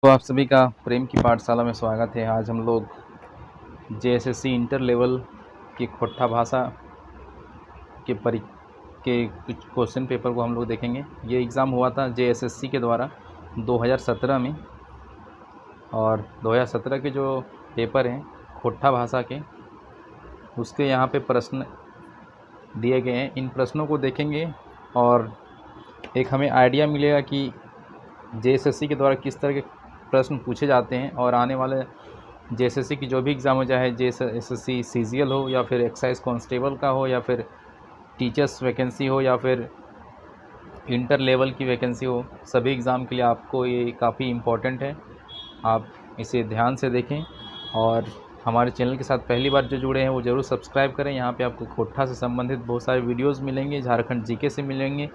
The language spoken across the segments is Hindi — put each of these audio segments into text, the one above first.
तो आप सभी का प्रेम की पाठशाला में स्वागत है। आज हम लोग जेएसएससी इंटर लेवल की खोट्टा भाषा के कुछ क्वेश्चन पेपर को हम लोग देखेंगे। ये एग्ज़ाम हुआ था जेएसएससी के द्वारा 2017 में, और 2017 के जो पेपर हैं खोट्टा भाषा के, उसके यहाँ पे प्रश्न दिए गए हैं। इन प्रश्नों को देखेंगे और एक हमें आइडिया मिलेगा कि जेएसएससी के द्वारा किस तरह के प्रश्न पूछे जाते हैं, और आने वाले जेएसएससी की जो भी एग्ज़ाम हो, चाहे जेएसएससी सीजीएल हो या फिर एक्साइज कांस्टेबल का हो या फिर टीचर्स वैकेंसी हो या फिर इंटर लेवल की वैकेंसी हो, सभी एग्ज़ाम के लिए आपको ये काफ़ी इम्पोर्टेंट है। आप इसे ध्यान से देखें और हमारे चैनल के साथ पहली बार जो जुड़े हैं वो ज़रूर सब्सक्राइब करें। यहाँ पे आपको खोट्टा से संबंधित बहुत सारे वीडियोज़ मिलेंगे, झारखंड जीके से मिलेंगे,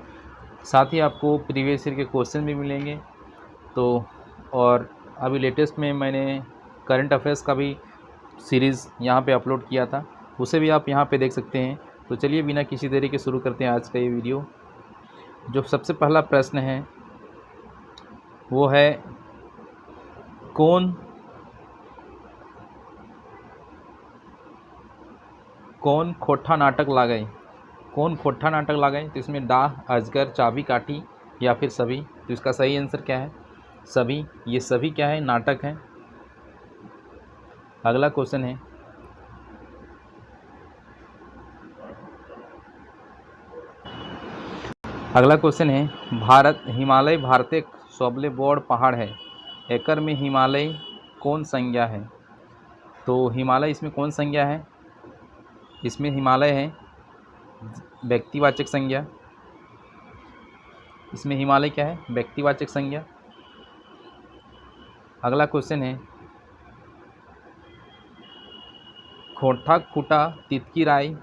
साथ ही आपको प्रीवियस ईयर के क्वेश्चन भी मिलेंगे। तो और अभी लेटेस्ट में मैंने करंट अफेयर्स का भी सीरीज़ यहाँ पे अपलोड किया था, उसे भी आप यहाँ पे देख सकते हैं। तो चलिए बिना किसी देरी के शुरू करते हैं आज का ये वीडियो। जो सबसे पहला प्रश्न है वो है, कौन खोट्टा नाटक ला गए? कौन खोट्टा नाटक ला गए? तो इसमें डाह, अजगर, चाबी काठी या फिर सभी। तो इसका सही आंसर क्या है? सभी। ये सभी क्या है? नाटक है। अगला क्वेश्चन है, हिमालय भारत सबले बड़ पहाड़ है, एकर में हिमालय कौन संज्ञा है? तो हिमालय इसमें कौन संज्ञा है? इसमें हिमालय है व्यक्तिवाचक संज्ञा। इसमें हिमालय क्या है? व्यक्तिवाचक संज्ञा। अगला क्वेश्चन है, खोट्टा खूटा तितकी राय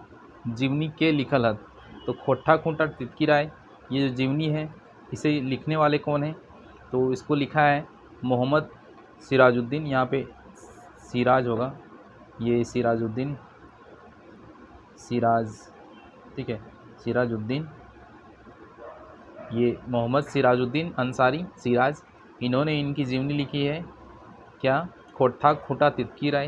जीवनी के लिखल हत। तो खोट्टा खूटा तितकी राय, ये जो जीवनी है, इसे लिखने वाले कौन है? तो इसको लिखा है मोहम्मद सिराजुद्दीन। यहाँ पे सिराज होगा, ये सिराजुद्दीन, सिराज, ठीक है, सिराजुद्दीन, ये मोहम्मद सिराजुद्दीन अंसारी, सिराज, इन्होंने इनकी जीवनी लिखी है। क्या? खोट्टा खूटा तितकी राय।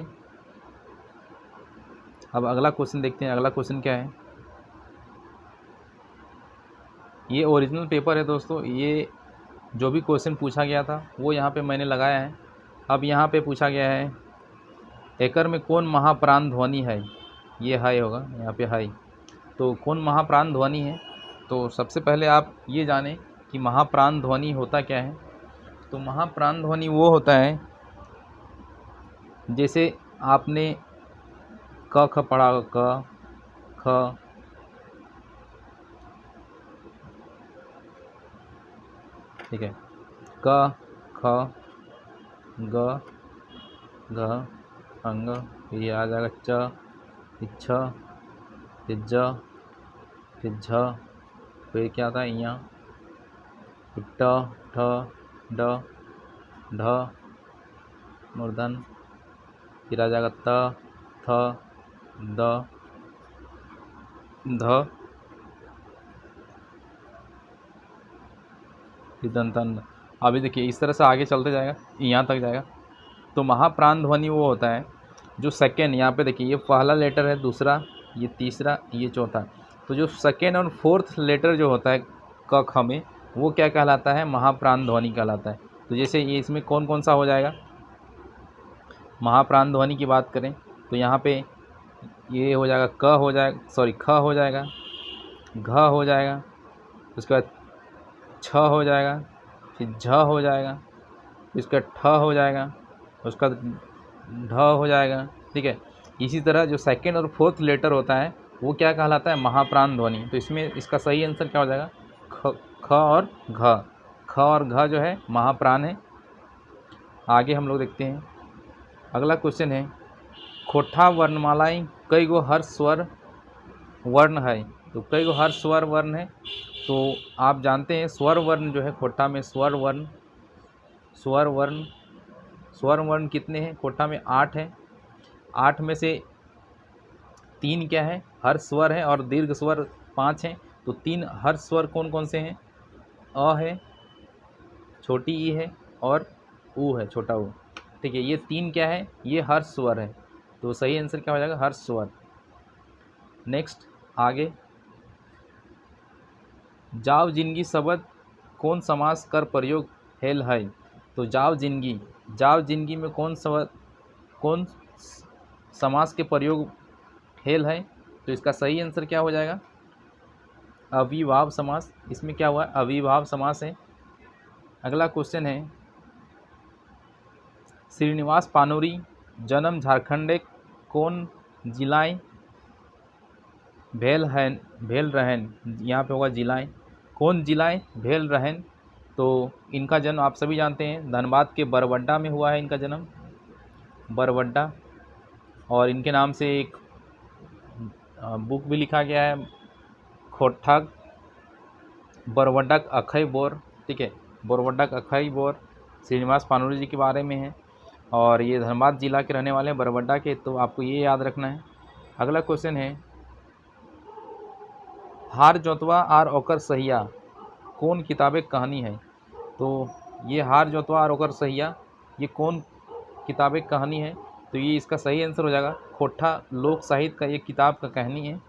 अब अगला क्वेश्चन देखते हैं। अगला क्वेश्चन क्या है? ये ओरिजिनल पेपर है दोस्तों, ये जो भी क्वेश्चन पूछा गया था वो यहाँ पे मैंने लगाया है। अब यहाँ पे पूछा गया है, एकर में कौन महाप्राण ध्वनि है? ये हाई होगा, यहाँ पे हाई। तो कौन महाप्राण ध्वनि है? तो सबसे पहले आप ये जानें कि महाप्राण ध्वनि होता क्या है। तो महाप्राण ध्वनि वो होता है, जैसे आपने क ख पढ़ा होगा, क ख, ठीक है, क ख ग घ अंग, ये आ जाएगा च, फिर छ, फिर ज, फिर झ, फिर क्या आता है यहाँ, फिर ट, ठ, ड, ढ, मूर्धन, फिर आ जाएगा त, थ, द, ध, फिर दंतन। अभी देखिए इस तरह से आगे चलते जाएगा, यहाँ तक जाएगा। तो महाप्राण ध्वनि वो होता है जो सेकेंड, यहाँ पे देखिए ये पहला लेटर है, दूसरा, ये तीसरा, ये चौथा। तो जो सेकेंड और फोर्थ लेटर जो होता है क ख में, वो क्या कहलाता है? महाप्राण ध्वनि कहलाता है। तो जैसे ये इसमें कौन कौन सा हो जाएगा? महाप्राण ध्वनि की बात करें तो यहाँ पे ये हो जाएगा, क हो जाएगा, सॉरी ख हो जाएगा, घ हो जाएगा, उसके बाद छ हो जाएगा, फिर झ हो जाएगा, इसका ठ हो जाएगा, उसका ढ हो जाएगा, ठीक है। इसी तरह जो सेकेंड और फोर्थ लेटर होता है वो क्या कहलाता है? महाप्राण ध्वनि। तो इसमें इसका सही आंसर क्या हो जाएगा? ख और घ। ख और घ जो है महाप्राण है। आगे हम लोग देखते हैं। अगला क्वेश्चन है, खोट्टा वर्णमालाएँ कई गो हर स्वर वर्ण है? तो कई गो हर स्वर वर्ण है? तो आप जानते हैं स्वर वर्ण जो है खोट्टा में, स्वर वर्ण कितने हैं खोट्टा में? 8 हैं। 8 में से 3 क्या है? हर स्वर है, और दीर्घ स्वर 5 हैं। तो 3 हर स्वर कौन कौन से हैं? अ है, छोटी ई है, और ऊ है, छोटा ऊ। ठीक है, ये 3 क्या है, ये हर्ष स्वर है, तो सही आंसर क्या हो जाएगा, हर्ष स्वर। नेक्स्ट आगे, जाव जिंदगी शब्द कौन समास कर प्रयोग हेल है। तो जाव जिंदगी में कौन समास के प्रयोग हेल है, तो इसका सही आंसर क्या हो जाएगा, अविभाव समास। इसमें क्या हुआ, अविभाव समास है। अगला क्वेश्चन है, श्रीनिवास पानोरी जन्म झारखंड कौन जिलाएं भेल रहन, यहाँ पे होगा जिलाएं, कौन जिलाएं भेल रहन। तो इनका जन्म आप सभी जानते हैं, धनबाद के बरवड्डा में हुआ है इनका जन्म, बरवड्डा। और इनके नाम से एक बुक भी लिखा गया है, खोट्ठा बरवड्डक अखई बोर। ठीक है, बरवड्डक अखई बोर श्रीनिवास पानोरी जी के बारे में है, और ये धनबाद जिला के रहने वाले हैं, बरवड्डा के, तो आपको ये याद रखना है। अगला क्वेश्चन है, हार जोतवा आर ओकर सहिया कौन किताबें कहानी है। तो ये हार जोतवा और ओकर सहिया ये कौन किताबें कहानी है, तो ये इसका सही आंसर हो जाएगा खोट्ठा लोक साहित्य का एक किताब का कहानी है।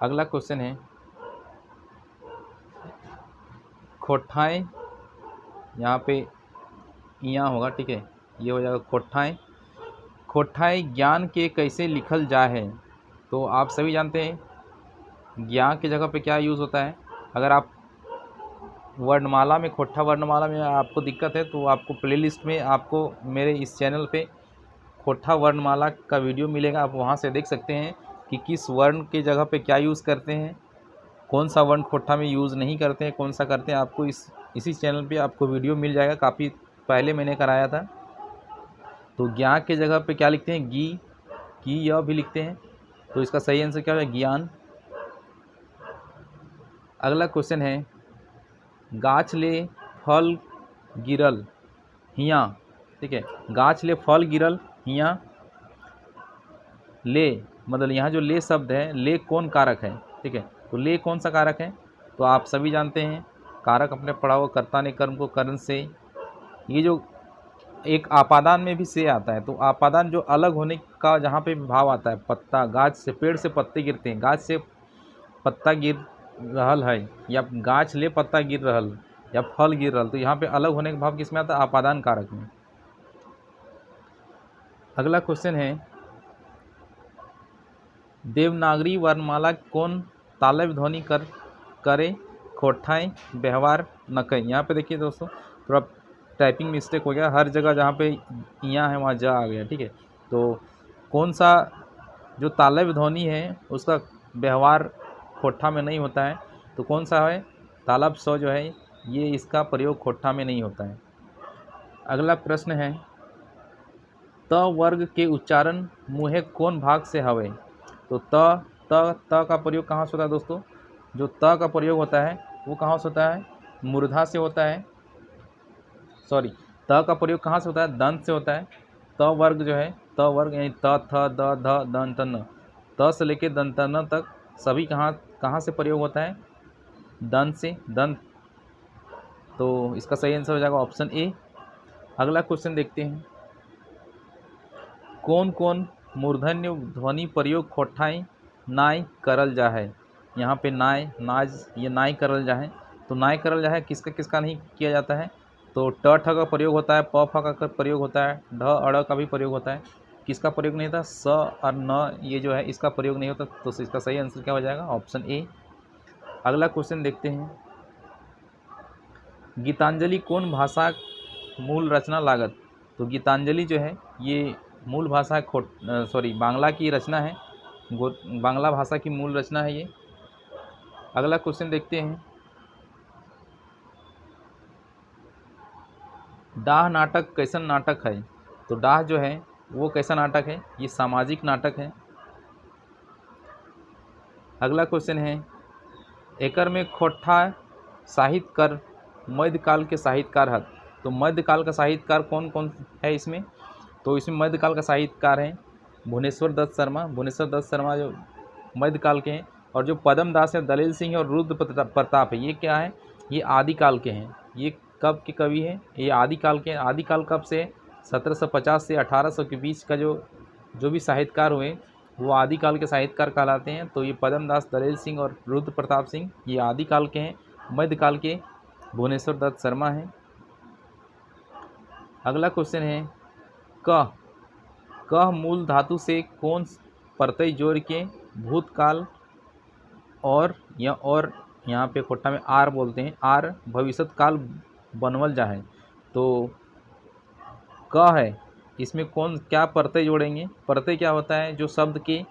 अगला क्वेश्चन है, खोट्ठाएँ, यहाँ पे यहाँ होगा, ठीक है, ये हो जाएगा खोट्ठाएँ ज्ञान के कैसे लिखल जाए है। तो आप सभी जानते हैं ज्ञान की जगह पे क्या यूज़ होता है। अगर आप वर्णमाला में, खोट्ठा वर्णमाला में आपको दिक्कत है, तो आपको प्लेलिस्ट में आपको मेरे इस चैनल पे खोट्ठा वर्णमाला का वीडियो मिलेगा, आप वहाँ से देख सकते हैं कि किस वर्ण के जगह पे क्या यूज़ करते हैं, कौन सा वर्ण खोट्ठा में यूज़ नहीं करते हैं, कौन सा करते हैं। आपको इसी चैनल पे आपको वीडियो मिल जाएगा, काफ़ी पहले मैंने कराया था। तो ज्ञान के जगह पे क्या लिखते हैं, की यह भी लिखते हैं, तो इसका सही आंसर क्या है, ज्ञान। अगला क्वेश्चन है, गाछ ले फल गिरल हियाँ। ठीक है, गाछ ले फल गिरल हियाँ, ले मतलब यहाँ जो ले शब्द है, ले कौन कारक है। ठीक है, तो ले कौन सा कारक है, तो आप सभी जानते हैं कारक अपने पढ़ा हुआ कर्ता ने कर्म को करण से, ये जो एक आपादान में भी से आता है, तो आपादान जो अलग होने का जहाँ पे भाव आता है, पत्ता गाछ से, पेड़ से पत्ते गिरते हैं, गाछ से पत्ता गिर रहल है, या गाछ ले पत्ता गिर रहल, या फल गिर रहल, तो यहाँ पे अलग होने का भाव किस में आता है, आपादान कारक में। अगला क्वेश्चन है, देवनागरी वर्णमाला कौन तालव्य ध्वनि करे खोट्ठाएँ व्यवहार न करें। यहाँ पे देखिए दोस्तों, थोड़ा टाइपिंग मिस्टेक हो गया, हर जगह जहाँ पे यहाँ है वहाँ जा आ गया। ठीक है, तो कौन सा जो तालव्य ध्वनि है उसका व्यवहार खोट्ठा में नहीं होता है, तो कौन सा है, तालब स जो है ये इसका प्रयोग खोट्ठा में नहीं होता है। अगला प्रश्न है, त वर्ग के उच्चारण मुँहे कौन भाग से हवे। तो त का प्रयोग कहाँ से होता है दोस्तों, जो त का प्रयोग होता है वो कहाँ से होता है, मूर्धा से होता है, सॉरी, त का प्रयोग कहाँ से होता है, दंत से होता है। त वर्ग जो है, त वर्ग यानी त थ द ध दंत न, त से लेके दंत न तक सभी कहाँ से प्रयोग होता है, दंत से, दंत। तो इसका सही आंसर हो जाएगा ऑप्शन ए। अगला क्वेश्चन देखते हैं, कौन कौन मूर्धन्य ध्वनि प्रयोग खोट्ठाएँ नाय करल जा है। यहाँ पे नाय, नाज, ये नाय करल जा है, तो नाय करल जा है किसका किसका नहीं किया जाता है, तो ट ठ का प्रयोग होता है, प फ का प्रयोग होता है, ढ अड़ का भी प्रयोग होता है, किसका प्रयोग नहीं होता, स और न, ये जो है इसका प्रयोग नहीं होता, तो इसका सही आंसर क्या हो जाएगा, ऑप्शन ए। अगला क्वेश्चन देखते हैं, गीतांजलि कौन भाषा मूल रचना लागत। तो गीतांजलि जो है ये मूल भाषा बांग्ला की रचना है, बांग्ला भाषा की मूल रचना है ये। अगला क्वेश्चन देखते हैं, डाह नाटक कैसन नाटक है। तो डाह जो है वो कैसा नाटक है, ये सामाजिक नाटक है। अगला क्वेश्चन है, एकर में खोट्ठा साहित्यकार मध्यकाल के साहित्यकार है। तो मध्यकाल का साहित्यकार कौन कौन है इसमें, तो इसमें मध्यकाल का साहित्यकार है भुवनेश्वर दत्त शर्मा जो मध्यकाल के हैं, और जो पद्म दास है, दलील सिंह और रुद्र प्रताप है, ये क्या है, ये आदिकाल के हैं, ये कब के कवि हैं? ये आदिकाल के। आदिकाल कब से? 1750 से 1800 के बीच का जो भी साहित्यकार हुए वो आदिकाल के साहित्यकार कहलाते हैं। तो ये पद्मदास, दलेल सिंह और रुद्र प्रताप सिंह ये आदिकाल के हैं। मध्यकाल के भुवनेश्वर दत्त शर्मा हैं। अगला क्वेश्चन है कह कह मूल धातु से कौन प्रत्यय जोड़ के भूतकाल और यहाँ पे खोट्टा में आर बोलते हैं, आर भविष्यत काल बनवल जा है। तो क है, इसमें कौन क्या प्रत्यय जोड़ेंगे? प्रत्यय क्या होता है? जो शब्द के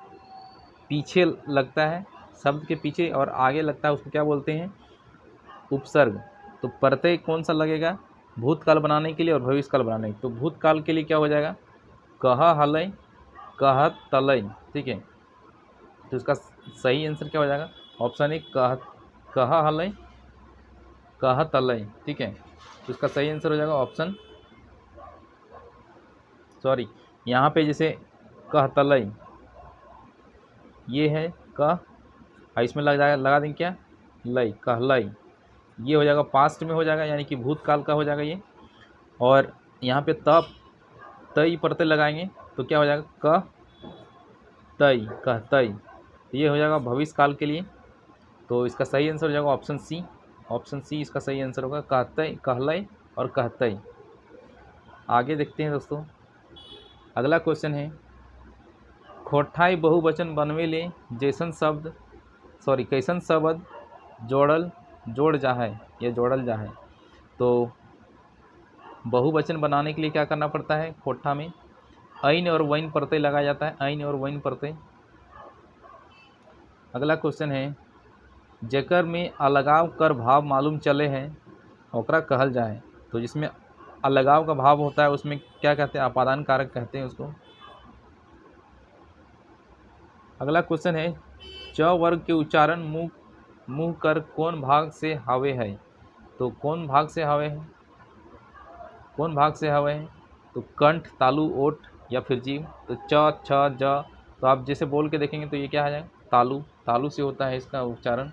पीछे लगता है, शब्द के पीछे और आगे लगता है उसको क्या बोलते हैं? उपसर्ग। तो प्रत्यय कौन सा लगेगा? भूतकाल बनाने के लिए और भविष्यकाल बनाने के लिए। तो भूतकाल के लिए क्या हो जाएगा? कह हलय, कह तलय। ठीक है, तो इसका सही आंसर क्या हो जाएगा? ऑप्शन ए कह हलय, कह तलय। ठीक है, तो इसका सही आंसर हो जाएगा ऑप्शन, सॉरी यहाँ पे जैसे कह तलय ये है कह, इसमें लगा देंगे क्या? लय, कहलय। ये हो जाएगा पास्ट में हो जाएगा, यानी कि भूतकाल का हो जाएगा ये। और यहाँ पे तय प्रत्यय लगाएंगे तो क्या हो जाएगा? कह तय, कहतय। ये हो जाएगा भविष्य काल के लिए। तो इसका सही आंसर हो जाएगा ऑप्शन सी। ऑप्शन सी इसका सही आंसर होगा, कहतय, कहलय और कहतय। आगे देखते हैं दोस्तों। अगला क्वेश्चन है खोठाई बहुवचन बनवे ले कैसन शब्द जोड़ जा है या जोड़ल जा है। तो बहुवचन बनाने के लिए क्या करना पड़ता है? खोठा में ऐन और वैन प्रत्यय लगाया जाता है, ऐन और वैन प्रत्यय। अगला क्वेश्चन है जेकर में अलगाव कर भाव मालूम चले हैं ओकरा कहल जाए। तो जिसमें अलगाव का भाव होता है उसमें क्या कहते हैं? अपादान कारक कहते हैं उसको। अगला क्वेश्चन है च वर्ग के उच्चारण मुँह कर कौन भाग से हवे है। तो कौन भाग से हवे है? कौन भाग से हवे है? तो कंठ, तालु, ओठ या फिर जीभ। तो च, छ, ज। तो आप जैसे बोल के देखेंगे तो ये क्या आ जाएगा? तालु। तालु से होता है इसका उच्चारण।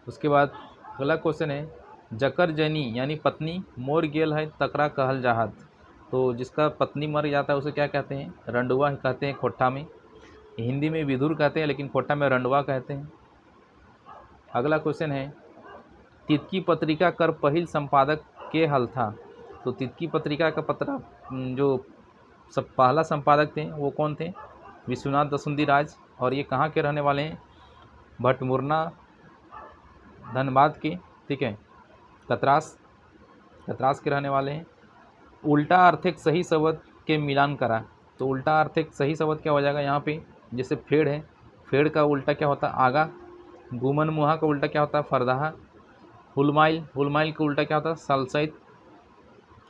उसके बाद अगला क्वेश्चन है जकर जनी यानी पत्नी मोर गेल है तकरा कहल जाहत। तो जिसका पत्नी मर जाता है उसे क्या कहते हैं? रंडुआ कहते हैं खोट्ठा में। हिंदी में विदुर कहते हैं लेकिन खोट्ठा में रंडुआ कहते हैं। अगला क्वेश्चन है तितकी पत्रिका कर पहिल संपादक के हल था। तो तितकी पत्रिका का जो सब पहला संपादक थे वो कौन थे? विश्वनाथ दसुंदी राज। और ये कहाँ के रहने वाले हैं? भटमुरना, धनबाद के। ठीक है, कतरास के रहने वाले हैं। उल्टा अर्थक सही शब्द के मिलान करा। तो उल्टा अर्थक सही शब्द क्या हो जाएगा? यहाँ पे जैसे फेड़ है, फेड़ का उल्टा क्या होता है? आगा। गुमन मुहा का उल्टा क्या होता है? फरदाहा। हुलमाइल का उल्टा क्या होता है? सलसैत।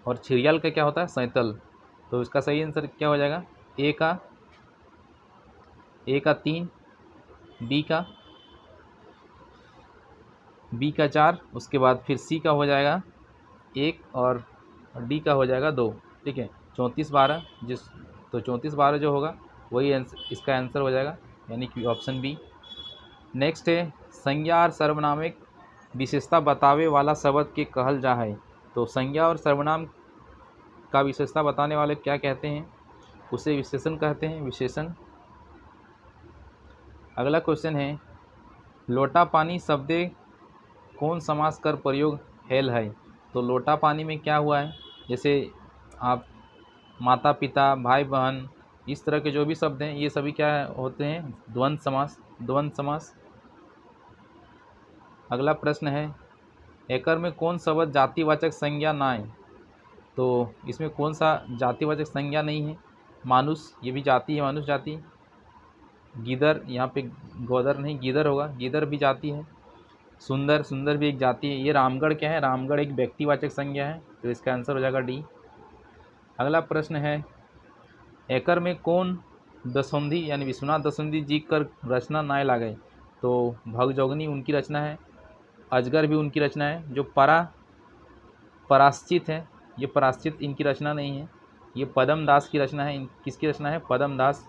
और छिरियाल का क्या होता है? सैतल। तो इसका सही आंसर क्या हो जाएगा? ए का 3, बी का 4, उसके बाद फिर सी का हो जाएगा 1 और डी का हो जाएगा 2। ठीक है, 34/12 तो 34/12 जो होगा वही इसका आंसर हो जाएगा, यानी कि ऑप्शन बी। नेक्स्ट है संज्ञा और सर्वनामिक विशेषता बतावे वाला शब्द के कहल जा है। तो संज्ञा और सर्वनाम का विशेषता बताने वाले क्या कहते हैं? उसे विशेषण कहते हैं, विशेषण। अगला क्वेश्चन है लोटा पानी शब्दे कौन समास कर प्रयोग हेल है। तो लोटा पानी में क्या हुआ है? जैसे आप माता पिता, भाई बहन, इस तरह के जो भी शब्द हैं ये सभी क्या होते हैं? द्वंद्व समास। अगला प्रश्न है एकर में कौन शब्द जातिवाचक संज्ञा ना है। तो इसमें कौन सा जातिवाचक संज्ञा नहीं है? मानुष, ये भी जाति है, मानुष जाति। गीदर, यहाँ पे गोदर नहीं गीदर होगा, गीदर भी जाति है। सुंदर भी एक जाति है। ये रामगढ़ क्या है? रामगढ़ एक व्यक्तिवाचक संज्ञा है। तो इसका आंसर हो जाएगा डी। अगला प्रश्न है एकर में कौन दसौंधी यानी विश्वनाथ दसौंधी जी कर रचना नाय लागे। तो भगजोगनी उनकी रचना है, अजगर भी उनकी रचना है। जो पराश्चित है, ये पराश्चित इनकी रचना नहीं है, ये पदम दास की रचना है। किसकी रचना है? पदम दास,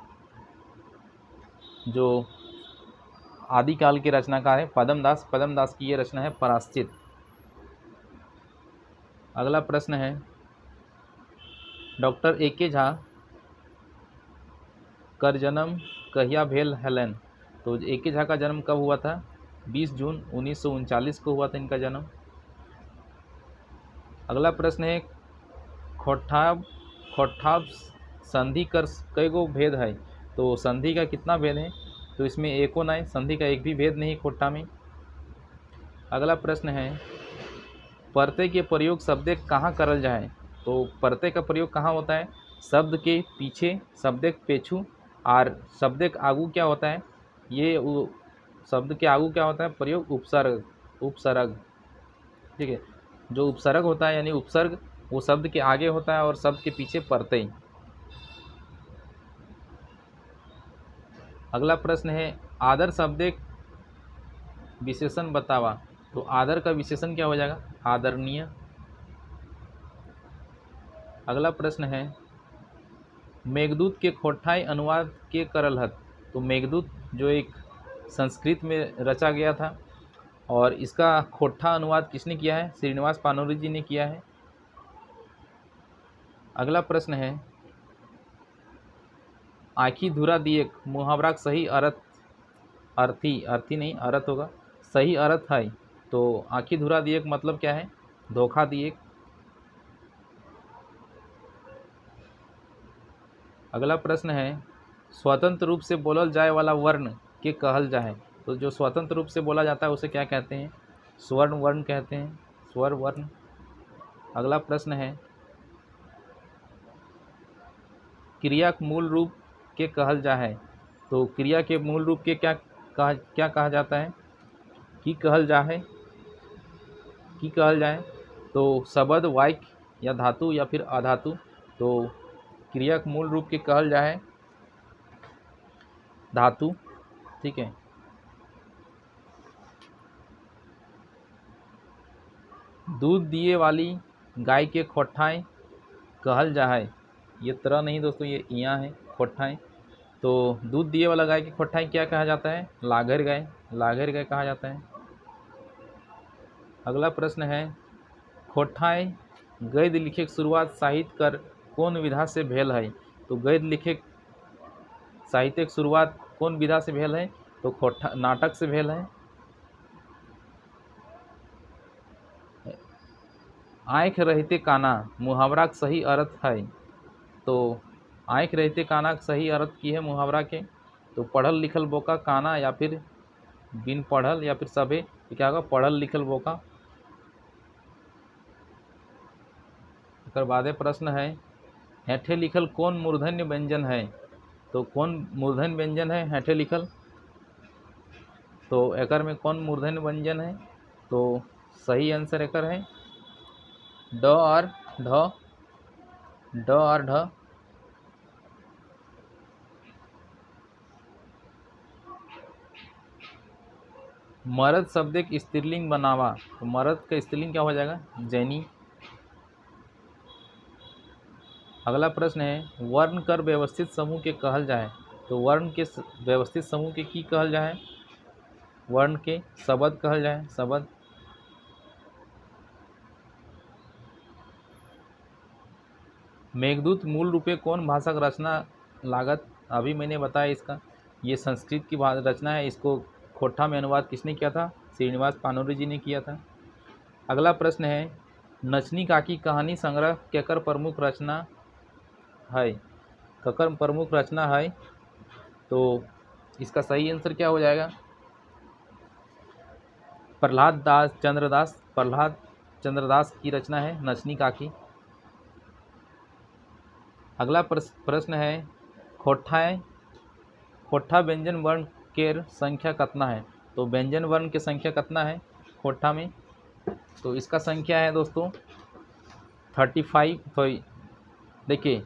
जो आदिकाल के रचनाकार है पद्मदास। पद्मदास की ये रचना है पराश्चित। अगला प्रश्न है डॉक्टर ए.के. झा कर जन्म कहिया भेल हेलन। तो ए.के. झा का जन्म कब हुआ था? 20 जून 1939 को हुआ था इनका जन्म। अगला प्रश्न है खोट्ठाब संधि कर कई गो भेद है। तो संधि का कितना भेद है? तो इसमें एको नहीं, संधि का एक भी भेद नहीं खोट्ठा में। अगला प्रश्न है परते के प्रयोग शब्द कहाँ करल जाए। तो परते का प्रयोग कहाँ होता है? शब्द के पीछे, शब्द पेछू, और शब्द आगू क्या होता है? ये शब्द के आगू क्या होता है? प्रयोग उपसर्ग। उपसर्ग, ठीक है। जो उपसर्ग होता है यानी उपसर्ग वो शब्द के आगे होता है और शब्द के पीछे परते। अगला प्रश्न है आदर शब्द विशेषण बतावा। तो आदर का विशेषण क्या हो जाएगा? आदरणीय। अगला प्रश्न है मेघदूत के खोट्ठाई अनुवाद के करल हत। तो मेघदूत जो एक संस्कृत में रचा गया था और इसका खोट्ठा अनुवाद किसने किया है? श्रीनिवास पानोरी जी ने किया है। अगला प्रश्न है आखी धुरा दिए मुहावरा का सही अर्थ अर्थी नहीं अर्थ होगा, सही अर्थ है। तो आखी धुरा दिए मतलब क्या है? धोखा दिए। अगला प्रश्न है स्वतंत्र रूप से बोलल जाए वाला वर्ण के कहल जाए। तो जो स्वतंत्र रूप से बोला जाता है उसे क्या कहते हैं? स्वर्ण वर्ण कहते हैं, स्वर वर्ण। अगला प्रश्न है क्रिया के मूल रूप के कहल जाए। तो क्रिया के मूल रूप के क्या कहा जाता है? की कहल जाए। तो शब्द, वाक्य या धातु या फिर अधातु। तो क्रिया के मूल रूप के कहल जाए धातु, ठीक है। दूध दिए वाली गाय के खोट्ठाएं कहल जाए। ये तरह नहीं दोस्तों, ये इया है खोट्ठाएं। तो दूध दिए वाला गाय के खोट्ठाएं क्या कहा जाता है? लाघर गाय। लाघर गाय कहा जाता है। अगला प्रश्न है खोट्ठाएं गद्य लिखे के शुरुआत साहित्य कर कौन विधा से भेल है। तो गद्य लिखे साहित्य की शुरुआत कौन विधा से भेल है? तो खोट्ठा नाटक से भेल है। आँख रहते काना मुहावरा का सही अर्थ है। तो आँख रहते काना का सही अर्थ की है मुहावरा के? तो पढ़ल लिखल बोका काना, या फिर बिन पढ़ल, या फिर सभे क्या होगा? पढ़ल लिखल बोका। एक बादे प्रश्न है हेठे लिखल कौन मूर्धन्य व्यंजन है। तो कौन मूर्धन्य व्यंजन है हेठे लिखल? तो एकर में कौन मूर्धन्य व्यंजन है? तो सही आंसर एकर है ड और ढ। ड और ढ। मर्द शब्द एक स्त्रीलिंग बनावा। तो मर्द का स्त्रीलिंग क्या हो जाएगा? जैनी। अगला प्रश्न है वर्ण कर व्यवस्थित समूह के कहल जाए। तो वर्ण के व्यवस्थित समूह के की कहल जाए? वर्ण के शब्द कहल जाए, शब्द। मेघदूत मूल रूपे कौन भाषा का रचना लागत? अभी मैंने बताया इसका, ये संस्कृत की रचना है। इसको खोट्ठा में अनुवाद किसने किया था? श्रीनिवास पानोरी जी ने किया था। अगला प्रश्न है नचनी काकी कहानी संग्रह केकर प्रमुख रचना है? ककर प्रमुख रचना है? तो इसका सही आंसर क्या हो जाएगा? प्रहलाद चंद्रदास की रचना है नचनी काकी। अगला प्रश्न है खोट्ठा व्यंजन वर्ण केर संख्या कितना है? तो व्यंजन वर्ण की संख्या कितना है खोट्ठा में? तो इसका संख्या है दोस्तों 35। तो देखिए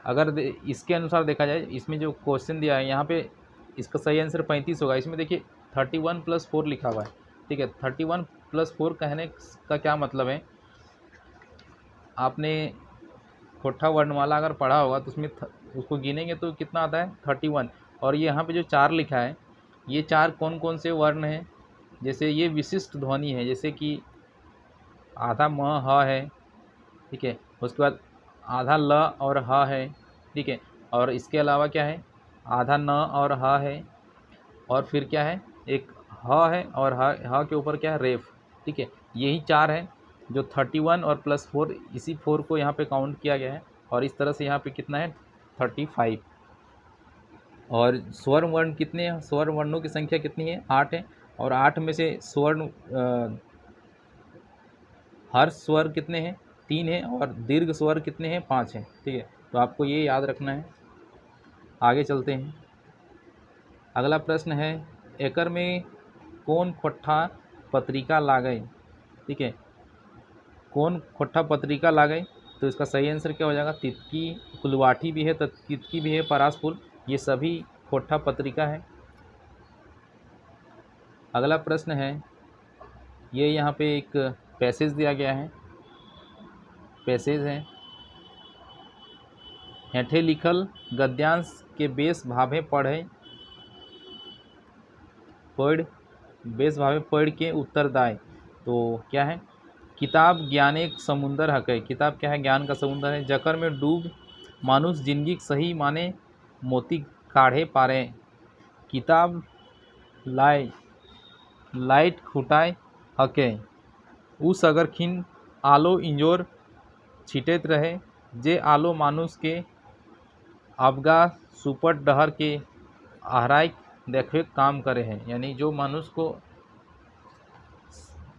अगर इसके अनुसार देखा जाए, इसमें जो क्वेश्चन दिया है यहाँ पे इसका सही आंसर 35 होगा। इसमें देखिए 31 + 4 लिखा हुआ है, ठीक है। 31 + 4 कहने का क्या मतलब है? आपने खोट्ठा वर्णमाला अगर पढ़ा होगा तो उसमें उसको गिनेंगे तो कितना आता है? 31। और ये यहाँ पे जो 4 लिखा है ये चार कौन कौन से वर्ण हैं? जैसे ये विशिष्ट ध्वनि है, जैसे कि आधा म ह है, ठीक है, उसके बाद आधा ल और ह है, ठीक है, और इसके अलावा क्या है, आधा न और ह है, और फिर क्या है, एक ह है, और ह के ऊपर क्या है, रेफ, ठीक है। यही चार है जो 31 और +4, इसी 4 को यहाँ पे काउंट किया गया है, और इस तरह से यहाँ पे कितना है, 35। और स्वर्ण वर्ण कितने हैं, स्वर्ण वर्णों की संख्या कितनी है, 8 है, और 8 में से स्वर्ण हर्ष स्वर कितने हैं, 3 है, और दीर्घ स्वर कितने हैं, 5 हैं, ठीक है। तो आपको ये याद रखना है। आगे चलते हैं। अगला प्रश्न है, एकर में कौन खोट्ठा पत्रिका लागय, ठीक है, कौन खोट्ठा पत्रिका लागय? तो इसका सही आंसर क्या हो जाएगा, तितकी, कुलवाठी भी है, तितकी भी है, परासफूल, ये सभी खोट्ठा पत्रिका है। अगला प्रश्न है, ये यहाँ पे एक पैसेज दिया गया है, पैसेज है, हेठे लिखल गद्यांश के बेस भावे पढ़ के उत्तर दाय। तो क्या है, किताब ज्ञान एक समुंदर हकै, किताब क्या है, ज्ञान का समुंदर है, जकर में डूब मानुष जिंदगी सही माने मोती काढ़े पारे, किताब लाइट खुटाए हकै, उस अगर खिन आलो इंजोर छिटैत रहे, जे आलो मानुष के अवगा सुपट डहर के आहराय देखे काम करे हैं, यानी जो मनुष्य को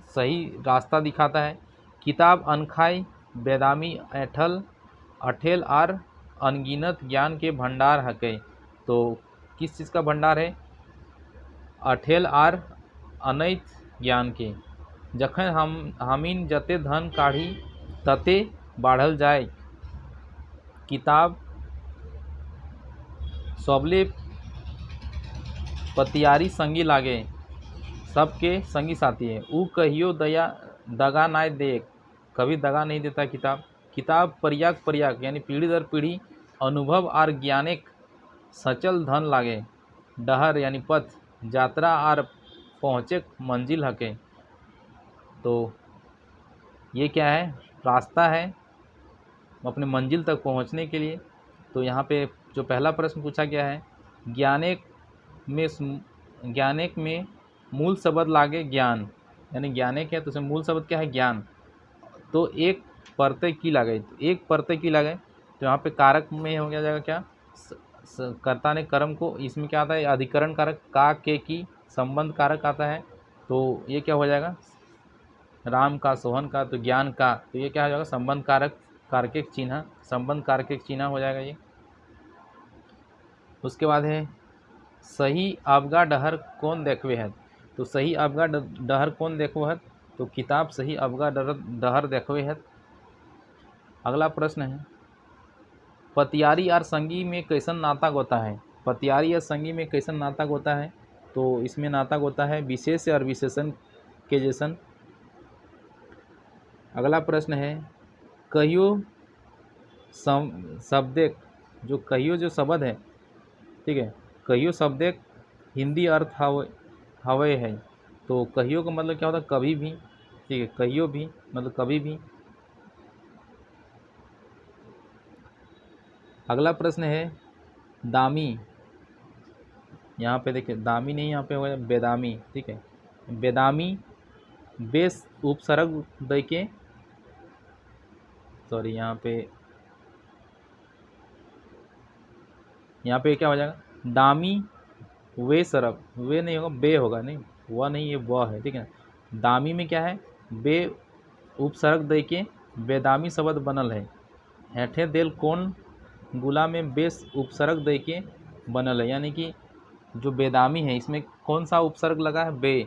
सही रास्ता दिखाता है। किताब अनखाई बेदामी अठेल आर अनगिनत ज्ञान के भंडार हकै। तो किस चीज़ का भंडार है, अठेल आर अनैत ज्ञान के, जखन हमीन जते धन काढ़ी तते बाढ़ल जाए, किताब सबले पतियारी संगी लागे, सबके संगी साथी है, ऊ कहियो दगा ना दे, कभी दगा नहीं देता किताब। किताब पर्याक यानी पीढ़ी दर पीढ़ी अनुभव आर ज्ञानेक सचल धन लागे, डहर यानी पथ, यात्रा आर पहुँचे मंजिल हके। तो ये क्या है, रास्ता है अपने मंजिल तक पहुँचने के लिए। तो यहाँ पे जो पहला प्रश्न पूछा गया है, ज्ञानेक में मूल शब्द लागे ज्ञान, यानी ज्ञानेक है तो उसमें मूल शब्द क्या है, ज्ञान। तो एक प्रत्यय की लागे, तो एक प्रत्यय की लागे, तो यहाँ पे कारक में हो गया जाएगा क्या, कर्ता ने कर्म को, इसमें क्या आता है, अधिकरण कारक, का के की संबंध कारक आता है, तो ये क्या हो जाएगा, राम का, सोहन का, तो ज्ञान का, तो ये क्या हो जाएगा, संबंध कारक, कारकिक चिन्ह, संबंध कारकिक चिन्ह हो जाएगा ये। उसके बाद है, सही अवगा डहर कौन देखवे है, तो सही अवगा डहर कौन देखो है, तो किताब सही अवगा डहर देखवे है। अगला प्रश्न है, पतियारी और संगी में कैसन नाता होता है, पतियारी और संगी में कैसन नाता होता है, तो इसमें नाता होता है विशेष और विशेषण के जैसन। अगला प्रश्न है, कहियो शब्देक, जो कहियो जो शब्द है, ठीक है, कहियो शब्देक हिंदी अर्थ हवे है, तो कहियो का मतलब क्या होता है, कभी भी, ठीक है, कहियो भी मतलब कभी भी। अगला प्रश्न है, दामी, यहाँ पे देखिए दामी नहीं, यहाँ पे हो गया बेदामी, ठीक है, बेदामी बेस उपसर्ग दे के, सॉरी यहाँ पे क्या हो जाएगा, दामी वे सरब, वे नहीं होगा, बे होगा, नहीं वह नहीं, ये वह है, ठीक है। दामी में क्या है, बे उपसर्ग दे के बेदामी शब्द बनल है, हेठे देल कौन गुला में बेस उपसर्ग दे के बनल है, यानी कि जो बेदामी है इसमें कौन सा उपसर्ग लगा है, बे।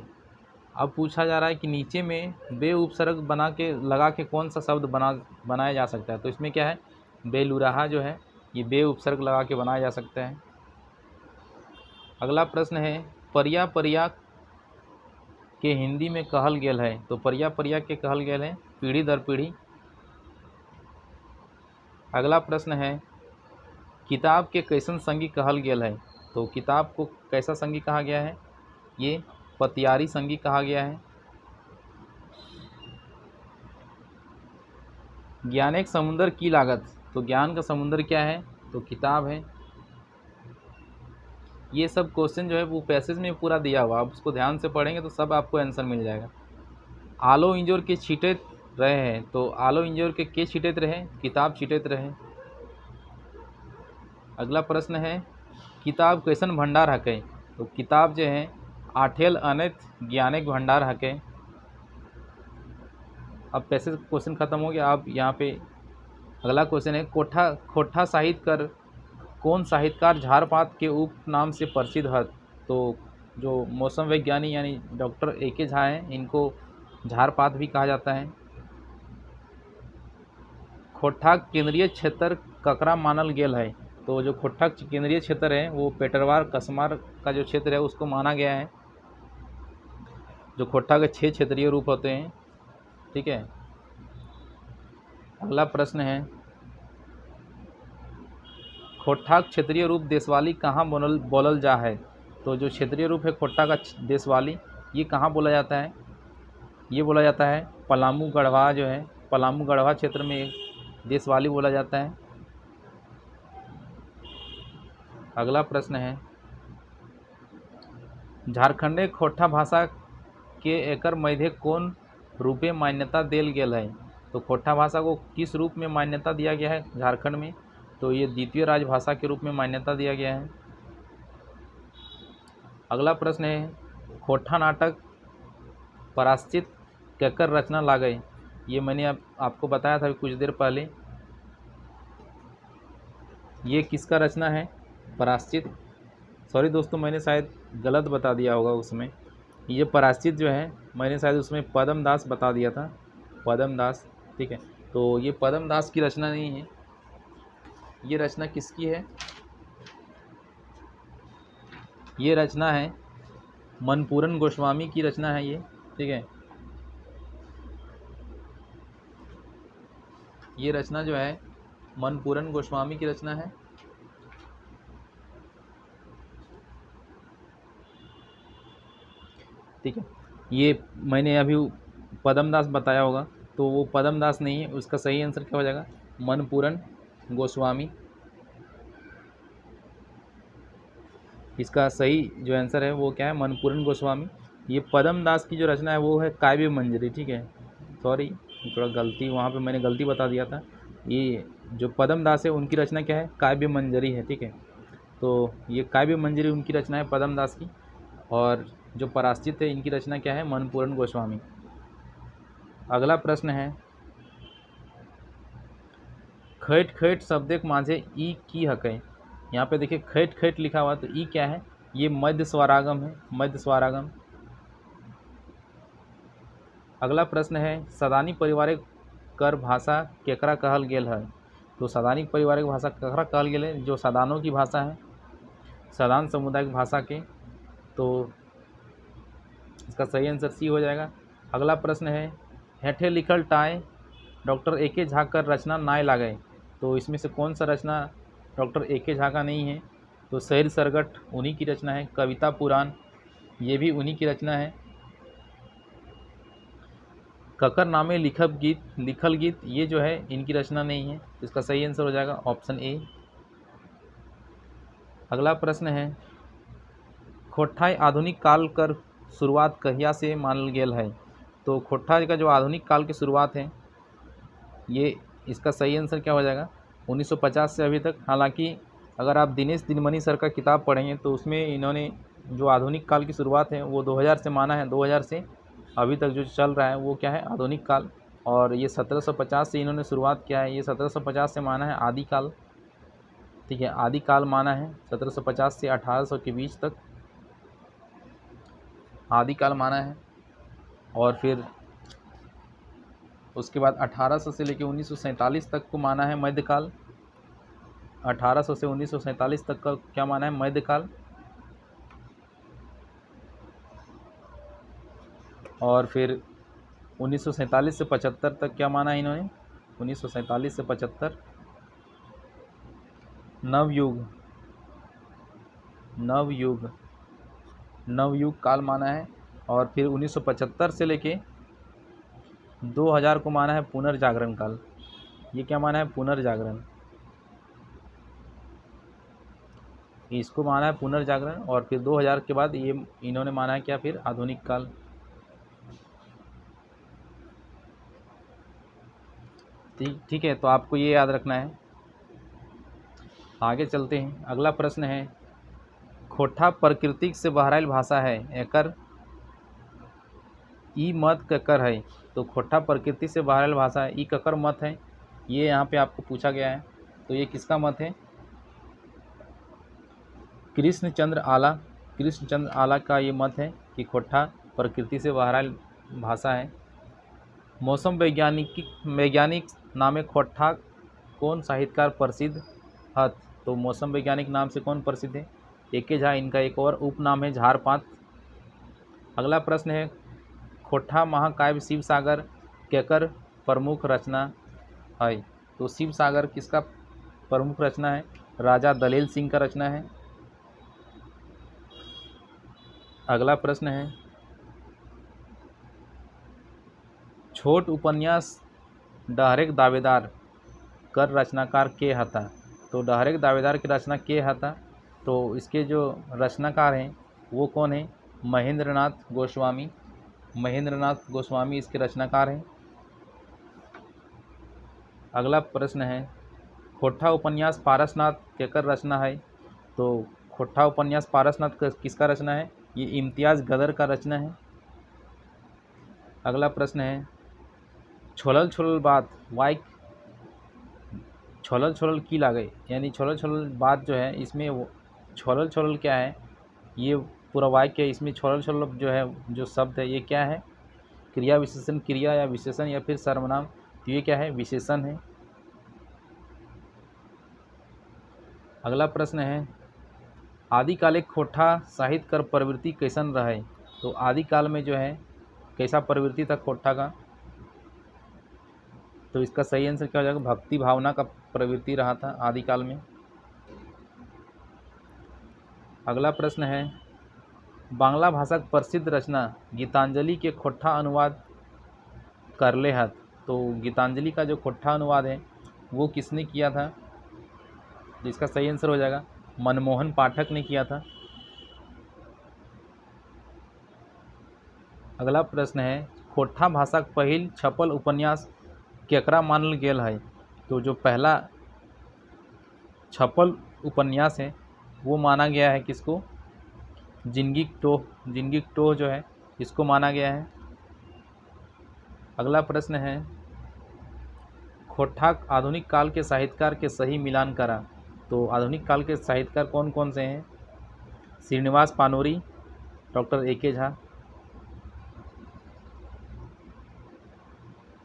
अब पूछा जा रहा है कि नीचे में बे उपसर्ग बना के लगा के कौन सा शब्द बनाया जा सकता है, तो इसमें क्या है, बेलुराहा जो है ये बे उपसर्ग लगा के बनाया जा सकता है। अगला प्रश्न है, परिया परिया के हिंदी में कहल गेल है, तो परिया परिया के कहल गेल है पीढ़ी दर पीढ़ी। अगला प्रश्न है, किताब के कैसन संगी कहल गेल है, तो किताब को कैसा संगी कहा गया है, ये पतियारी संगी कहा गया है। ज्ञान एक समुंदर की लागत, तो ज्ञान का समुंदर क्या है, तो किताब है। ये सब क्वेश्चन जो है वो पैसेज में पूरा दिया हुआ, आप उसको ध्यान से पढ़ेंगे तो सब आपको आंसर मिल जाएगा। आलो इंजोर के छिटैत रहे हैं, तो आलो इंजोर के छिटैत रहे, किताब छिटैत रहे। अगला प्रश्न है किताब कैसन भंडार हकै, तो किताब जो है आठेल अनैत ज्ञानिक भंडार हकै। अब पैसे क्वेश्चन खत्म हो गया। अब यहाँ पे अगला क्वेश्चन है खोठा साहित्य कर कौन साहित्यकार झारपात के उपनाम से प्रसिद्ध है, तो जो मौसम वैज्ञानिक यानी डॉक्टर A.K. झा हैं, इनको झारपात भी कहा जाता है। खोठा केंद्रीय क्षेत्र ककरा मानल गेल है, तो जो खोठा केंद्रीय क्षेत्र है वो पेटरवार कसमार का जो क्षेत्र है उसको माना गया है। जो खोठा के 6 क्षेत्रीय रूप होते हैं, ठीक है। अगला प्रश्न है खोठा क्षेत्रीय रूप देशवाली कहाँ बोलल जा है, तो जो क्षेत्रीय रूप है खोठा का देशवाली, ये कहाँ बोला जाता है, ये बोला जाता है पलामू गढ़वा, जो है पलामू गढ़वा क्षेत्र में देशवाली बोला जाता है। अगला प्रश्न है झारखंडे खोठा भाषा के एकर मध्य कौन रूपे मान्यता देल गेल है, तो खोठा भाषा को किस रूप में मान्यता दिया गया है झारखंड में, तो ये द्वितीय राजभाषा के रूप में मान्यता दिया गया है। अगला प्रश्न है खोठा नाटक पराश्चित केकर रचना लागय, ये मैंने आपको बताया था कुछ देर पहले, ये किसका रचना है, पराश्चित। सॉरी दोस्तों, मैंने शायद गलत बता दिया होगा उसमें, ये पराश्चित जो है मैंने शायद उसमें पद्म दास बता दिया था, पद्म दास, ठीक है। तो ये पद्म दास की रचना नहीं है, ये रचना किसकी है, ये रचना है मनपूरन गोस्वामी की रचना है ये, ठीक है। ये रचना जो है मनपूरन गोस्वामी की रचना है। ठीक है, ये मैंने अभी पद्म दास बताया होगा, तो वो पद्म दास नहीं है, उसका सही आंसर क्या हो जाएगा, मनपूरन गोस्वामी। इसका सही जो आंसर है वो क्या है, मनपूरन गोस्वामी। ये पद्म दास की जो रचना है वो है काव्य मंजरी, ठीक है। सॉरी, थोड़ा गलती, वहाँ पे मैंने गलती बता दिया था। ये जो पद्म दास है उनकी रचना क्या है, काव्य मंजरी है, ठीक है। तो ये काव्य मंजरी उनकी रचना है पद्म दास की, और जो पराश्चित है इनकी रचना क्या है, मनपूरन गोस्वामी। अगला प्रश्न है खैट खैट शब्द माझे ई की हकै, यहाँ पे देखिए खैट खैट लिखा हुआ, तो ई क्या है, ये मध्य स्वरागम है, मध्य स्वरागम। अगला प्रश्न है सदानी पारिवारिक कर भाषा केकरा कहल गेल है, तो सदानी पारिवारिक भाषा केकरा कहल गेल है, जो सदानों की भाषा है, सदान सामुदायिक भाषा के, तो इसका सही आंसर सी हो जाएगा। अगला प्रश्न है हेठे लिखल टाय डॉक्टर A.K. झा कर रचना नाय लागय, तो इसमें से कौन सा रचना डॉक्टर A.K. झा का नहीं है, तो शहर सरगट उन्हीं की रचना है। कविता पुराण ये भी उन्हीं की रचना है। ककर नामे लिखल गीत ये जो है इनकी रचना नहीं है, इसका सही आंसर हो जाएगा ऑप्शन ए। अगला प्रश्न है खोठाई आधुनिक काल कर शुरुआत कहिया से मानल गेल है, तो खोठा का जो आधुनिक काल की शुरुआत है ये, इसका सही आंसर क्या हो जाएगा, 1950 से अभी तक। हालांकि अगर आप दिनेश दिनमणि सर का किताब पढ़ेंगे तो उसमें इन्होंने जो आधुनिक काल की शुरुआत है वो 2000 से माना है, 2000 से अभी तक जो चल रहा है वो क्या है, आधुनिक काल। और ये 1750 से इन्होंने शुरुआत किया है, ये 1750 से माना है आदिकाल, ठीक है, आदिकाल माना है 1750 से 1800 के बीच तक आदिकाल माना है। और फिर उसके बाद 1800 से लेकर 1947 तक को माना है मध्यकाल, 1800 से 1947 तक का क्या माना है, मध्यकाल। और फिर 1947 से 75 तक क्या माना है इन्होंने, 1947 से 75 नवयुग, नवयुग नवयुग काल माना है, और फिर 1975 से लेके 2000 को माना है पुनर्जागरण काल। ये क्या माना है? पुनर्जागरण, इसको माना है पुनर्जागरण। और फिर 2000 के बाद ये इन्होंने माना है क्या? फिर आधुनिक काल। ठीक है, तो आपको ये याद रखना है। आगे चलते हैं। अगला प्रश्न है, खोटा प्राकृतिक से बहराइल भाषा है, एकर ई मत ककर है। तो खोटा प्रकृति से बहराइल भाषा है, ई ककर मत है, ये यहाँ पे आपको पूछा गया है। तो ये किसका मत है? कृष्णचंद्र आला। कृष्णचंद्र आला का ये मत है कि खोटा प्रकृति से बहराइल भाषा है। मौसम वैज्ञानिक नामे खोटा कौन साहित्यकार प्रसिद्ध हत? तो मौसम वैज्ञानिक नाम से कौन प्रसिद्ध है? एके झा। इनका एक और उपनाम है झारपात। अगला प्रश्न है, खोटा महाकाव्य शिव सागर केकर प्रमुख रचना है? तो शिव सागर किसका प्रमुख रचना है? राजा दलेल सिंह का रचना है। अगला प्रश्न है, छोट उपन्यास डहरेक दावेदार कर रचनाकार के हता? तो डहरेक दावेदार की रचना के हता? तो इसके जो रचनाकार हैं वो कौन है? महेंद्रनाथ गोस्वामी। महेंद्रनाथ गोस्वामी इसके रचनाकार हैं। अगला प्रश्न है, खोटा उपन्यास पारसनाथ केकर रचना है? तो खोटा उपन्यास पारसनाथ किसका रचना है? ये इम्तियाज़ गदर का रचना है। अगला प्रश्न है, छोलल छोलल बात वाइक छोलल छोलल की लागे, यानी छोलल छोलल बात जो है इसमें वो छोलल छोलल क्या है? ये पूरा वाक्य है, इसमें छोलल छोलल जो है जो शब्द है ये क्या है? क्रिया विशेषण, क्रिया या विशेषण या फिर सर्वनाम। तो ये क्या है? विशेषण है। अगला प्रश्न है, आदिकाल खोटा साहित्य कर प्रवृत्ति कैसन रहे? तो आदिकाल में जो है कैसा प्रवृत्ति था खोटा का? तो इसका सही आंसर क्या हो जाएगा? भक्ति भावना का प्रवृत्ति रहा था आदिकाल में। अगला प्रश्न है, बांग्ला भाषा की प्रसिद्ध रचना गीतांजलि के खोटा अनुवाद करले हत? तो गीतांजलि का जो खोटा अनुवाद है वो किसने किया था? तो इसका सही आंसर हो जाएगा मनमोहन पाठक ने किया था। अगला प्रश्न है, खोटा भाषा के पहिल छपल उपन्यास केकरा मानल गेल है? तो जो पहला छपल उपन्यास है वो माना गया है किसको? जिंदगी टोह। जिंदगी टोह जो है इसको माना गया है। अगला प्रश्न है, खोटा आधुनिक काल के साहित्यकार के सही मिलान करा। तो आधुनिक काल के साहित्यकार कौन कौन से हैं? श्रीनिवास पानोरी, डॉक्टर एके झा।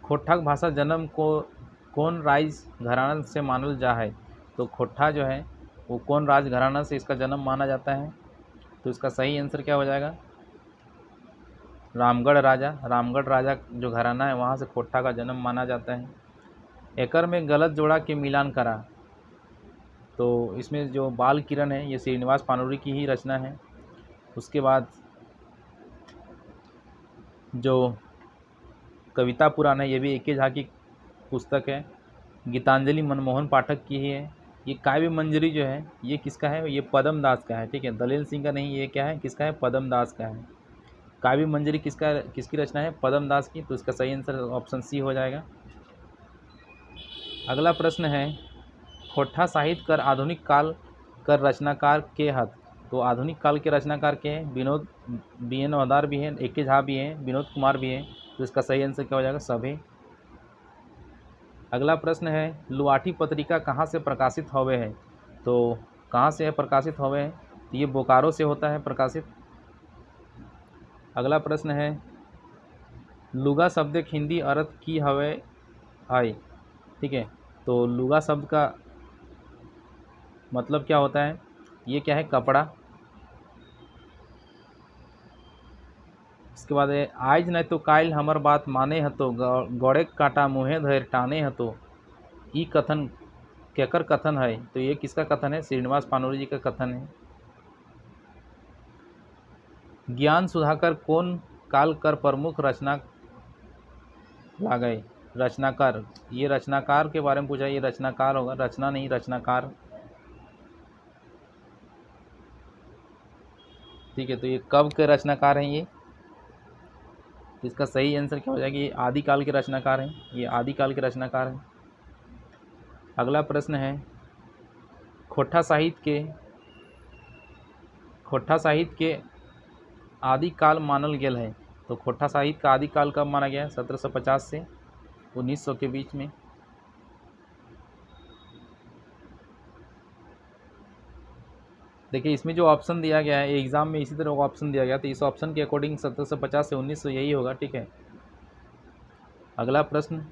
खोटा भाषा जन्म को कौन राज घराना से मानल जा है? तो खोटा जो है वो कौन राज घराना से इसका जन्म माना जाता है? तो इसका सही आंसर क्या हो जाएगा? रामगढ़ राजा। रामगढ़ राजा जो घराना है वहाँ से खोटा का जन्म माना जाता है। एकर में गलत जोड़ा के मिलान करा। तो इसमें जो बाल किरण है ये श्रीनिवास पानोरी की ही रचना है। उसके बाद जो कविता पुराण है ये भी एके झा की पुस्तक है। गीतांजलि मनमोहन पाठक की ही है। ये काव्य मंजरी जो है ये किसका है? ये पदम दास का है। ठीक है, दलेल सिंह का नहीं, ये क्या है? किसका है? पदम दास का है। काव्य मंजरी किसकी रचना है? पदम दास की। तो इसका सही आंसर ऑप्शन सी हो जाएगा। अगला प्रश्न है, खोटा साहित्य कर आधुनिक काल कर रचनाकार के हत? तो आधुनिक काल के रचनाकार के हैं विनोद BN वदार भी हैं, एके झा भी हैं, विनोद कुमार भी हैं। तो इसका सही आंसर क्या हो जाएगा? सभी। अगला प्रश्न है, लुआठी पत्रिका कहाँ से प्रकाशित होवे है? तो कहाँ से है प्रकाशित होवे है? तो ये बोकारो से होता है प्रकाशित। अगला प्रश्न है, लुगा शब्द एक हिंदी अर्थ की हवे है? ठीक है, तो लुगा शब्द का मतलब क्या होता है? ये क्या है? कपड़ा। इसके बाद है, आज नहीं तो काल हमर बात माने हतो गौड़े काटा मुँहे धैर टाने हतो, ई कथन केकर कथन है? तो ये किसका कथन है? श्रीनिवास पानोरी जी का कथन है। ज्ञान सुधाकर कौन काल कर प्रमुख रचना लागे? रचनाकार, ये रचनाकार के बारे में पूछा, ये रचनाकार होगा, रचना नहीं, रचनाकार। ठीक है, तो ये कब के रचनाकार हैं ये? इसका सही आंसर क्या हो जाएगा? ये आदिकाल के रचनाकार हैं, ये आदिकाल के रचनाकार हैं। अगला प्रश्न है, खोट्ठा साहित्य के आदिकाल मानल गेल है। तो खोट्ठा साहित्य का आदिकाल कब माना गया है? 1750 से 1900 के बीच में। देखिए इसमें जो ऑप्शन दिया गया है एग्जाम में इसी तरह ऑप्शन दिया गया, तो इस ऑप्शन के अकॉर्डिंग 1750 से 1900 यही होगा। ठीक है, अगला प्रश्न,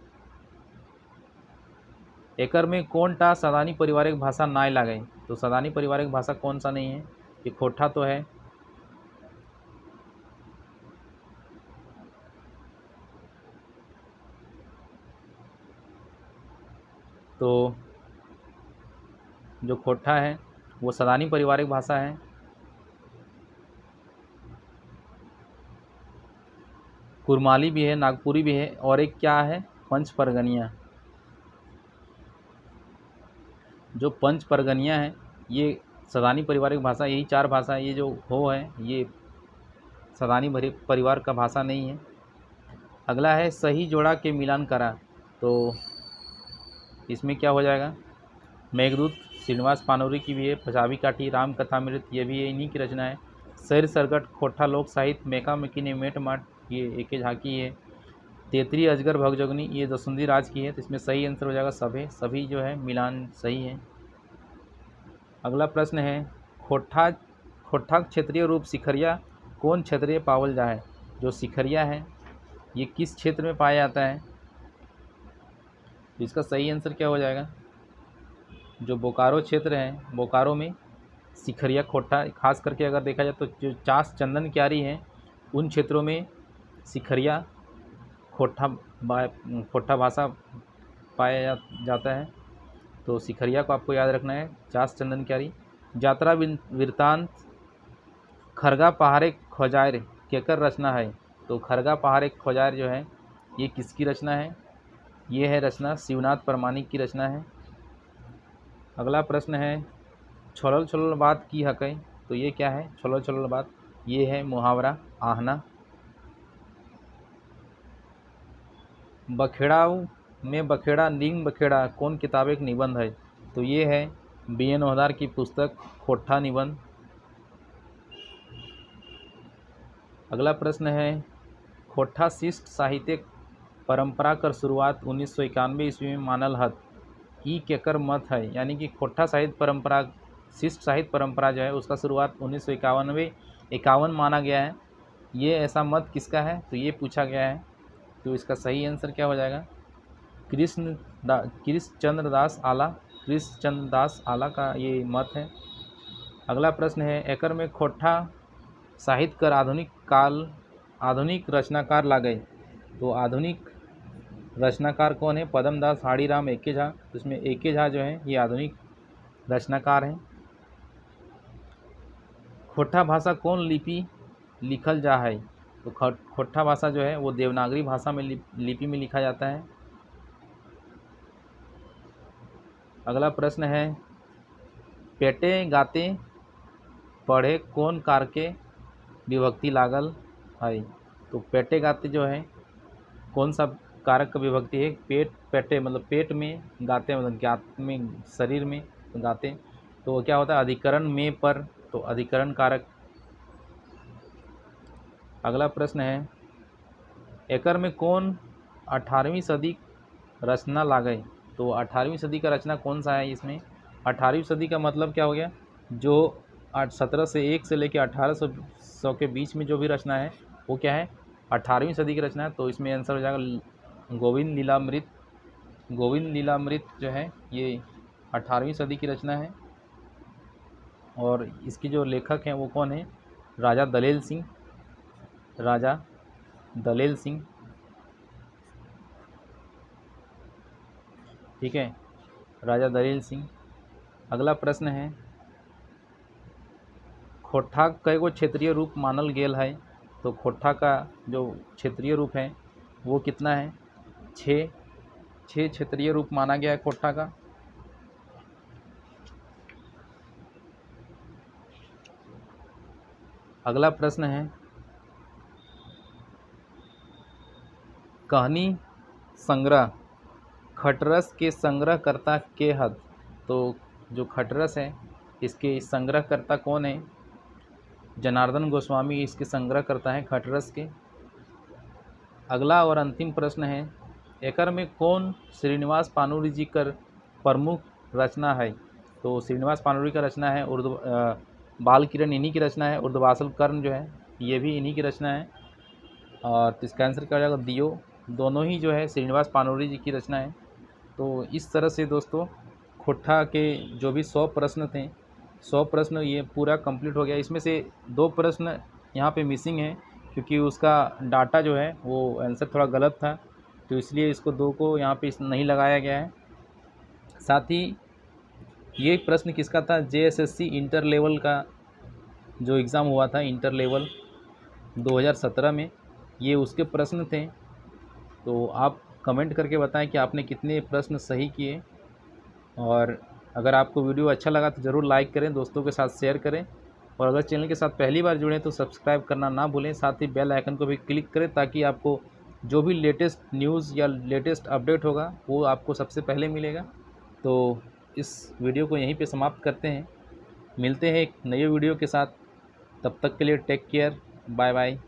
एकर में कौन टा सदानी पारिवारिक भाषा नाय लागे? तो सदानी पारिवारिक भाषा कौन सा नहीं है? ये खोट्ठा तो है, तो जो खोट्ठा है वो सदानी पारिवारिक भाषा है। कुरमाली भी है, नागपुरी भी है, और एक क्या है? पंच परगनिया। जो पंच परगनिया है ये सदानी पारिवारिक भाषा, यही 4 भाषा, ये जो हो है ये सदानी परिवार का भाषा नहीं है। अगला है सही जोड़ा के मिलान करा, तो इसमें क्या हो जाएगा? मेघदूत श्रीनिवास पानोरी की भी है, पंजाबी काठी, राम कथामृत, ये भी इन्हीं की रचना है। सैर सरगट, खोट्ठा लोक साहित्य, मेका मेकी ने मेट माट, ये एके झाकी है। तेतरी अजगर भगजोगनी, ये दसुंदी राज की है। तो इसमें सही आंसर हो जाएगा सभी जो है मिलान सही है। अगला प्रश्न है, खोट्ठा क्षेत्रीय रूप सिखरिया कौन क्षेत्रीय पावल जाए? जो सिखरिया है ये किस क्षेत्र में पाया जाता है? तो इसका सही आंसर क्या हो जाएगा? जो बोकारो क्षेत्र है, बोकारो में सिखरिया खोट्ठा, खास करके अगर देखा जाए तो जो चास चंदन क्यारी है उन क्षेत्रों में सिखरिया खोट्ठा भाषा पाया जाता है। तो सिखरिया को आपको याद रखना है, चास चंदन क्यारी। यात्रा वृत्तांत खरगा पहाड़े खोजायर केकर रचना है? तो खरगा पहाड़े खोजायर जो है ये किसकी रचना है? ये है रचना शिवनाथ परमाणिक की रचना है। अगला प्रश्न है, छोलल छोलल बात की हकै? तो ये क्या है छोलल छोलल बात? ये है मुहावरा आहना। बखेड़ाऊ में बखेड़ा लिंग बखेड़ा कौन किताब एक निबंध है? तो ये है BN ओहदार की पुस्तक खोट्ठा निबंध। अगला प्रश्न है, खोट्ठा शिष्ट साहित्यिक परंपरा कर शुरुआत 1991 ईस्वी में मानल हत, ई केकर मत है? यानी कि खोट्ठा साहित्य परंपरा, शिष्ट साहित्य परंपरा जो है उसका शुरुआत 1951 माना गया है। ये ऐसा मत किसका है? तो ये पूछा गया है। तो इसका सही आंसर क्या हो जाएगा? कृष्णचंद्र दास आला का ये मत है। अगला प्रश्न है, एकर में खोट्ठा साहित्य कर आधुनिक रचनाकार लागे? तो आधुनिक रचनाकार कौन है? पदमदास हाड़ीराम एके झा। तो इसमें एके झा जो है ये आधुनिक रचनाकार हैं। खोट्ठा भाषा कौन लिपि लिखल जा है? तो खोट्ठा भाषा जो है वो देवनागरी भाषा में लिपि में लिखा जाता है। अगला प्रश्न है, पेटे गाते पढ़े कौन कार के विभक्ति लागल है? तो पेटे गाते जो है कौन सा कारक का विभक्ति है? पेटे मतलब पेट में, गाते मतलब गात में, शरीर में गाते, तो वो क्या होता है? अधिकरण में पर, तो अधिकरण कारक। अगला प्रश्न है, एकर में कौन 18वीं सदी रचना लागे? तो 18वीं सदी का रचना कौन सा है इसमें? 18वीं सदी का मतलब क्या हो गया? जो 1701 से लेकर 1800 के बीच में जो भी रचना है वो क्या है? 18वीं सदी की रचना है। तो इसमें आंसर हो जाएगा गोविंद लीलामृत जो है ये 18वीं सदी की रचना है। और इसकी जो लेखक हैं वो कौन है? राजा दलेल सिंह। ठीक है, राजा दलेल सिंह। अगला प्रश्न है, खोट्ठा कईगो क्षेत्रीय रूप मानल गेल है। तो खोट्ठा का जो क्षेत्रीय रूप है वो कितना है? 6 क्षेत्रीय रूप माना गया है खोट्ठा का। अगला प्रश्न है, कहानी संग्रह खटरस के संग्रहकर्ता के हद। तो जो खटरस है इसके संग्रहकर्ता कौन है? जनार्दन गोस्वामी इसके संग्रहकर्ता हैं खटरस के। अगला और अंतिम प्रश्न है, एकर में कौन श्रीनिवास पानूरी जी का प्रमुख रचना है? तो श्रीनिवास पानूरी का रचना है उर्दू बाल किरण इन्हीं की रचना है। उर्ध्ववासल कर्ण जो है ये भी इन्हीं की रचना है। और इसका आंसर क्या हो जाएगा? दियो। दोनों ही जो है श्रीनिवास पानूरी जी की रचना है। तो इस तरह से दोस्तों खोट्ठा के जो भी 100 प्रश्न थे, 100 प्रश्न ये पूरा कंप्लीट हो गया। इसमें से 2 प्रश्न यहाँ पे मिसिंग है क्योंकि उसका डाटा जो है वो आंसर थोड़ा गलत था, तो इसलिए इसको 2 को यहाँ पे नहीं लगाया गया है। साथ ही ये प्रश्न किसका था? JSSC इंटर लेवल का जो एग्ज़ाम हुआ था इंटर लेवल 2017 में, ये उसके प्रश्न थे। तो आप कमेंट करके बताएं कि आपने कितने प्रश्न सही किए। और अगर आपको वीडियो अच्छा लगा तो ज़रूर लाइक करें, दोस्तों के साथ शेयर करें, और अगर चैनल के साथ पहली बार जुड़े तो सब्सक्राइब करना ना भूलें। साथ ही बेल आइकन को भी क्लिक करें ताकि आपको जो भी लेटेस्ट न्यूज़ या लेटेस्ट अपडेट होगा वो आपको सबसे पहले मिलेगा। तो इस वीडियो को यहीं पे समाप्त करते हैं, मिलते हैं एक नए वीडियो के साथ। तब तक के लिए टेक केयर, बाय बाय।